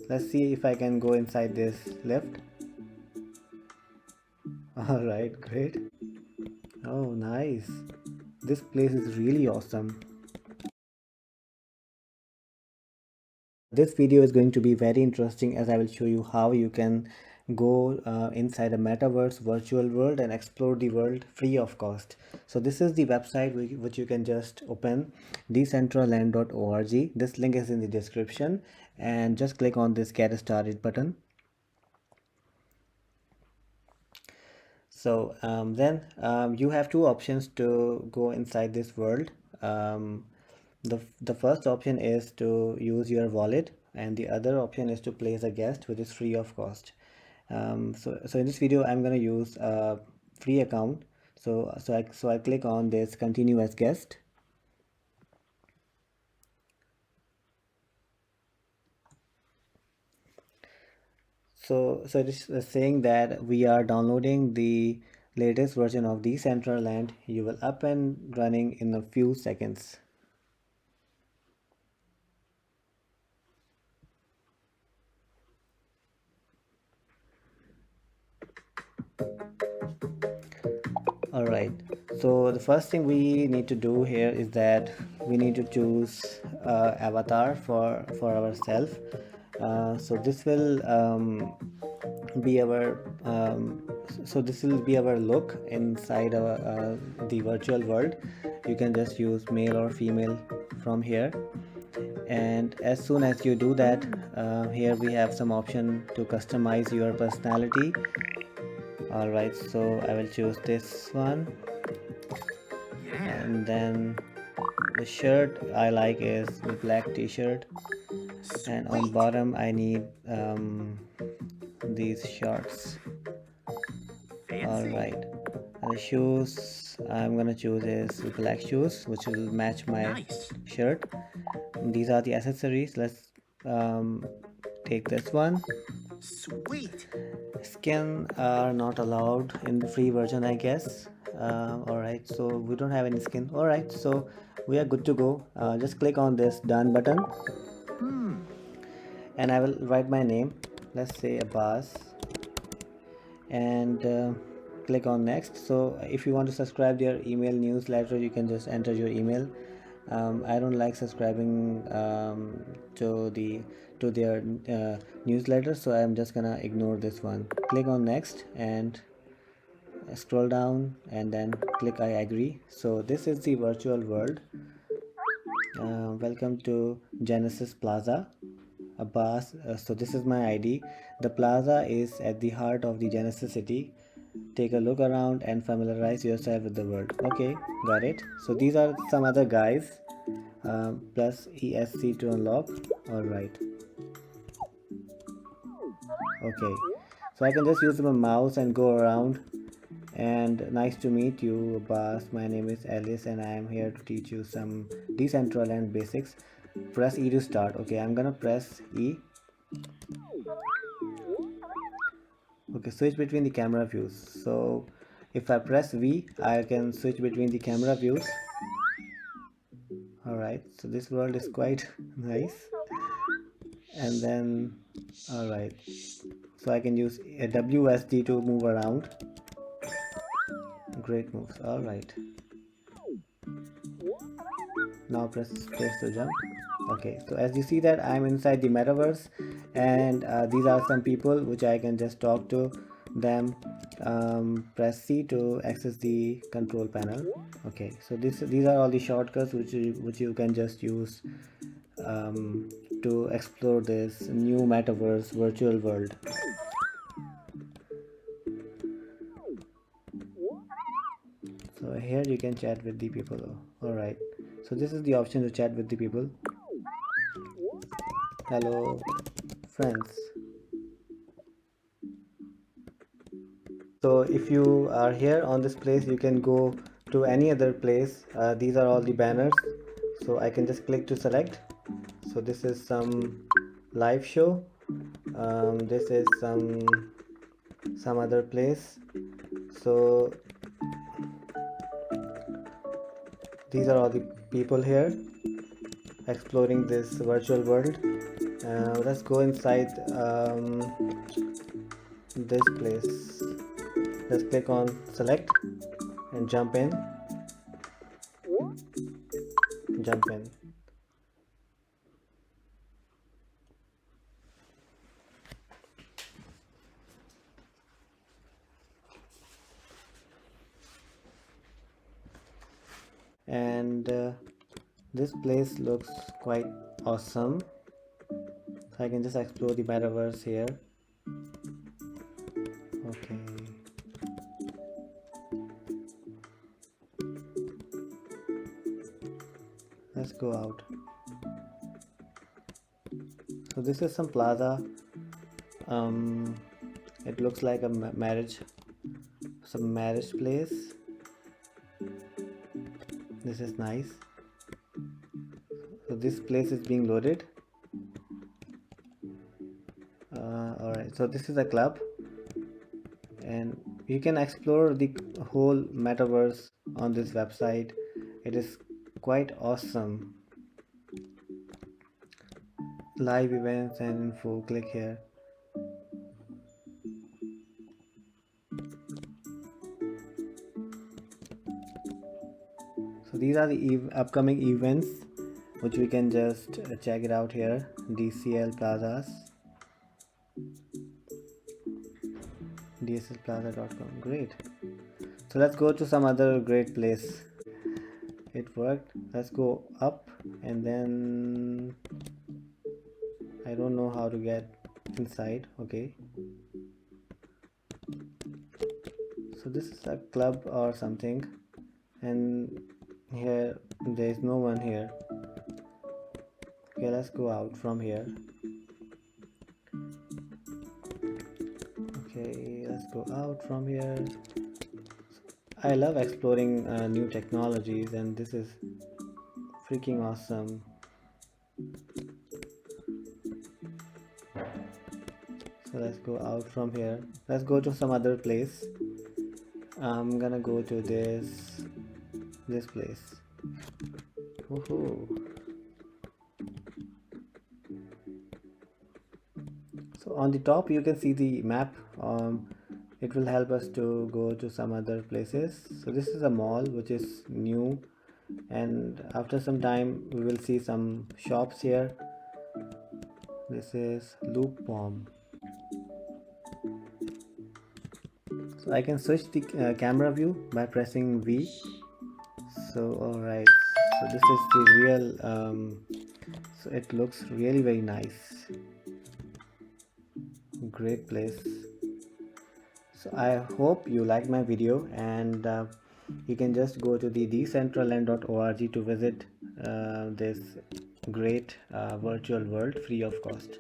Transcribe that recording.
Let's see if I can go inside this lift. All right, great. Oh, nice. This place is really awesome. This video is going to be very interesting as I will show you how you can go inside a metaverse virtual world and explore the world free of cost. So this is the website which you can just open, decentraland.org. This link is in the description, and just click on this get started button. So then you have two options to go inside this world. The first option is to use your wallet, and the other option is to place a guest, which is free of cost. So in this video I'm going to use a free account. So I click on this continue as guest. So it is saying that we are downloading the latest version of Decentraland. You will up and running in a few seconds. All right, so the first thing we need to do here is that we need to choose avatar for ourselves. So this will be our this will be our look inside our the virtual world. You can just use male or female from here, and as soon as you do that, here we have some option to customize your personality. All right, so I will choose this one, and then the shirt I like is the black t-shirt, and on bottom I need these shorts. All right, and the shoes I'm gonna choose is black shoes, which will match my shirt. These are the accessories. Let's take this one. Sweet. Skin are not allowed in the free version, I guess. All right, so we don't have any skin. All right, so we are good to go. Just click on this done button, and I will write my name. Let's say Abbass, and click on next. So if you want to subscribe their email newsletter, you can just enter your email. I don't like subscribing to their newsletter, so I'm just gonna ignore this one. Click on next and scroll down, and then click I agree. So this is the virtual world. Welcome to Genesis Plaza, Abbass. So this is my ID. The plaza is at the heart of the Genesis city. Take a look around and familiarize yourself with the world. Okay, got it. So these are some other guys. Plus ESC to unlock. All right. Okay. So I can just use my mouse and go around. And nice to meet you, Abbas. My name is Alice, and I am here to teach you some Decentraland basics. Press E to start. Okay, I'm gonna press E. Okay, switch between the camera views. So if I press V, I can switch between the camera views. All right, so this world is quite nice. And then, all right, so I can use a WSD to move around. Great moves. All right, now press space to jump. Okay, so as you see that I'm inside the metaverse, and these are some people which I can just talk to them. Press C to access the control panel. Okay, so these are all the shortcuts which you can just use to explore this new metaverse virtual world. So here you can chat with the people. All right, so this is the option to chat with the people. Hello friends. So if you are here on this place, you can go to any other place. These are all the banners, so I can just click to select. So this is some live show. This is some other place. So these are all the people here exploring this virtual world. Let's go inside this place. Let's click on select and jump in. And this place looks quite awesome, so I can just explore the metaverse here. Okay, let's go out. So this is some plaza. It looks like a marriage place. This is nice. So this place is being loaded. Alright, so this is a club, and you can explore the whole metaverse on this website. It is quite awesome. Live events and info, click here. So these are the upcoming events which we can just check it out here. DCL plazas, dslplaza.com. Great. So let's go to some other great place. It worked. Let's go up, and then I don't know how to get inside. Okay, so this is a club or something, and here there is no one here. Okay, let's go out from here. Okay, let's go out from here. I love exploring new technologies, and this is freaking awesome. So let's go out from here. Let's go to some other place. I'm gonna go to this place. Woohoo. So on the top you can see the map. It will help us to go to some other places. So this is a mall which is new, and after some time we will see some shops here. This is Loop Bomb. So I can switch the camera view by pressing V. So alright, so this is the real so it looks really very nice. Great place. So I hope you liked my video, and you can just go to the decentraland.org to visit this great virtual world free of cost.